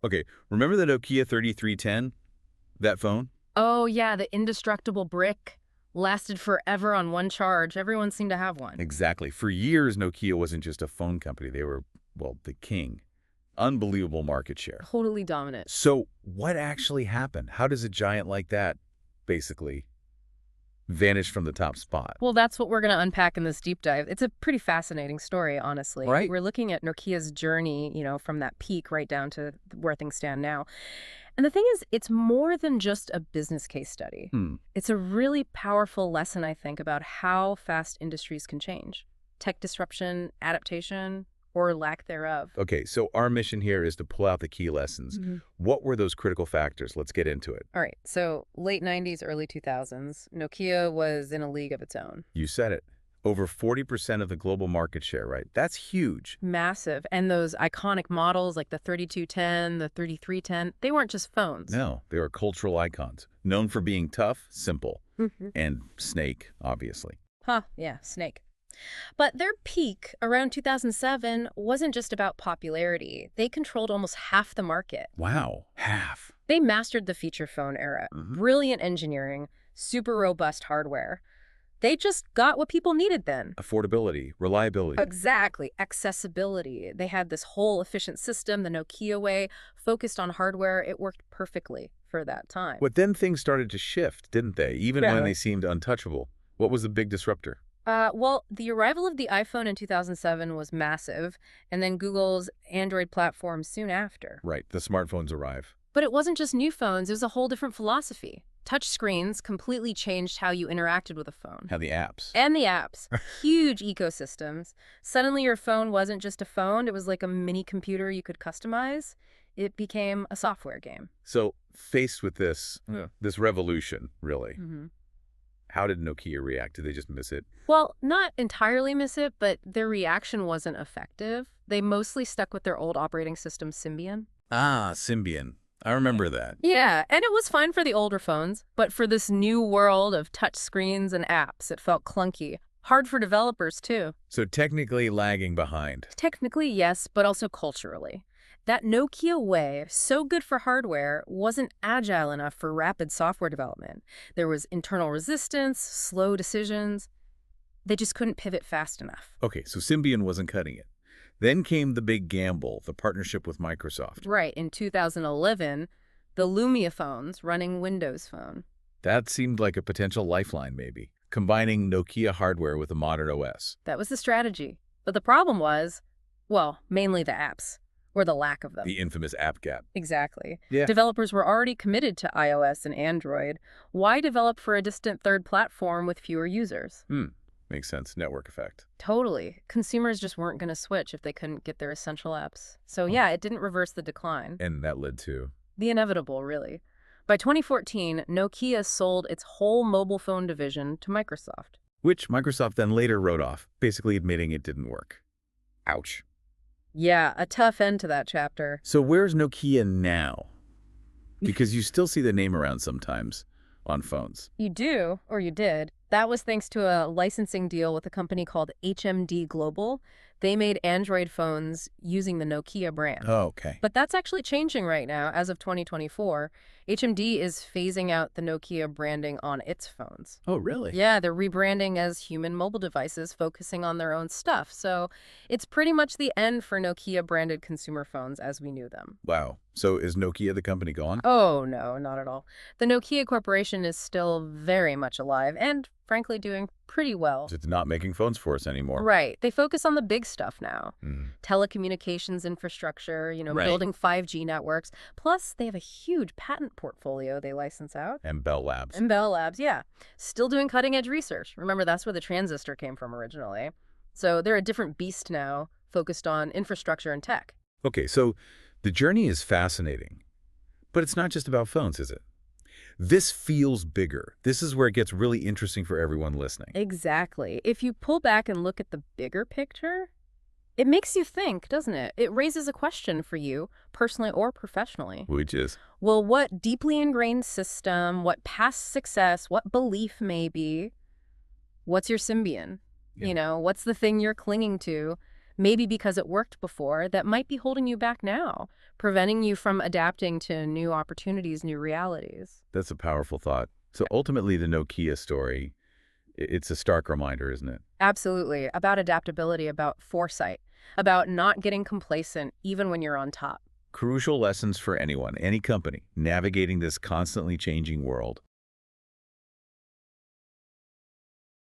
Okay, remember the Nokia 3310? That phone? Oh, yeah, the indestructible brick lasted forever on one charge. Everyone seemed to have one. Exactly. For years, Nokia wasn't just a phone company. They were, well, the king. Unbelievable market share. Totally dominant. So what actually happened? How does a giant like that basically vanish from the top spot? Well, that's what we're going to unpack in this deep dive. It's a pretty fascinating story, honestly. Right. We're looking at Nokia's journey, from that peak right down to where things stand now. And the thing is, it's more than just a business case study. It's a really powerful lesson, I think, about how fast industries can change. Tech disruption, adaptation, or lack thereof. Okay, so our mission here is to pull out the key lessons. What were those critical factors? Let's get into it. All right, so late 90s, early 2000s, Nokia was in a league of its own. You said it. Over 40% of the global market share, right? That's huge. Massive. And those iconic models like the 3210, the 3310, they weren't just phones. No, they were cultural icons, known for being tough, simple, and Snake, obviously. Yeah, Snake. But their peak around 2007 wasn't just about popularity. They controlled almost half the market. Wow, half. They mastered the feature phone era. Brilliant engineering, super robust hardware. They just got what people needed then. Affordability, reliability. Exactly. Accessibility. They had this whole efficient system, the Nokia way, focused on hardware. It worked perfectly for that time. But then things started to shift, didn't they? Even when Yeah. they seemed untouchable. What was the big disruptor? Well, the arrival of the iPhone in 2007 was massive, and then Google's Android platform soon after. Right, the smartphones arrive. But it wasn't just new phones, it was a whole different philosophy. Touch screens completely changed how you interacted with a phone. How the apps. And the apps. Huge ecosystems. Suddenly your phone wasn't just a phone, it was like a mini computer you could customize. It became a software game. So, faced with this revolution, really, how did Nokia react? Did they just miss it? Well, not entirely miss it, but their reaction wasn't effective. They mostly stuck with their old operating system, Symbian. Ah, Symbian. I remember that. Yeah, and it was fine for the older phones, but for this new world of touch screens and apps, it felt clunky. Hard for developers, too. So technically lagging behind. Technically, yes, but also culturally. That Nokia way, so good for hardware, wasn't agile enough for rapid software development. There was internal resistance, slow decisions. They just couldn't pivot fast enough. Okay, so Symbian wasn't cutting it. Then came the big gamble, the partnership with Microsoft. Right, in 2011, the Lumia phones running Windows Phone. That seemed like a potential lifeline, maybe, combining Nokia hardware with a modern OS. That was the strategy. But the problem was, well, mainly the apps, or the lack of them. The infamous app gap. Exactly. Yeah. Developers were already committed to iOS and Android. Why develop for a distant third platform with fewer users? Makes sense. Network effect. Totally. Consumers just weren't going to switch if they couldn't get their essential apps. So yeah, it didn't reverse the decline. And that led to... The inevitable, really. By 2014, Nokia sold its whole mobile phone division to Microsoft. Which Microsoft then later wrote off, basically admitting it didn't work. Ouch. Yeah, a tough end to that chapter. So where's Nokia now? Because you still see the name around sometimes on phones. You do, or you did. That was thanks to a licensing deal with a company called HMD Global. They made Android phones using the Nokia brand. Oh, okay. But that's actually changing right now. As of 2024, HMD is phasing out the Nokia branding on its phones. Oh, really? Yeah, they're rebranding as human mobile devices, focusing on their own stuff. So it's pretty much the end for Nokia-branded consumer phones as we knew them. Wow. So is Nokia the company gone? Oh, no, not at all. The Nokia Corporation is still very much alive and, frankly, doing pretty well. It's not making phones for us anymore. Right. They focus on the big stuff now. Telecommunications infrastructure, Right. building 5G networks. Plus, they have a huge patent portfolio they license out. And Bell Labs. And Bell Labs, yeah. Still doing cutting-edge research. Remember, that's where the transistor came from originally. So they're a different beast now, focused on infrastructure and tech. Okay, so the journey is fascinating. But it's not just about phones, is it? This feels bigger. This is where it gets really interesting for everyone listening. Exactly. If you pull back and look at the bigger picture, it makes you think, doesn't it? It raises a question for you, personally or professionally. Which is? Well, what deeply ingrained system, what past success, what belief maybe, what's your Symbian? Yeah. What's the thing you're clinging to maybe because it worked before, that might be holding you back now, preventing you from adapting to new opportunities, new realities. That's a powerful thought. So ultimately, the Nokia story, it's a stark reminder, isn't it? Absolutely. About adaptability, about foresight, about not getting complacent even when you're on top. Crucial lessons for anyone, any company, navigating this constantly changing world.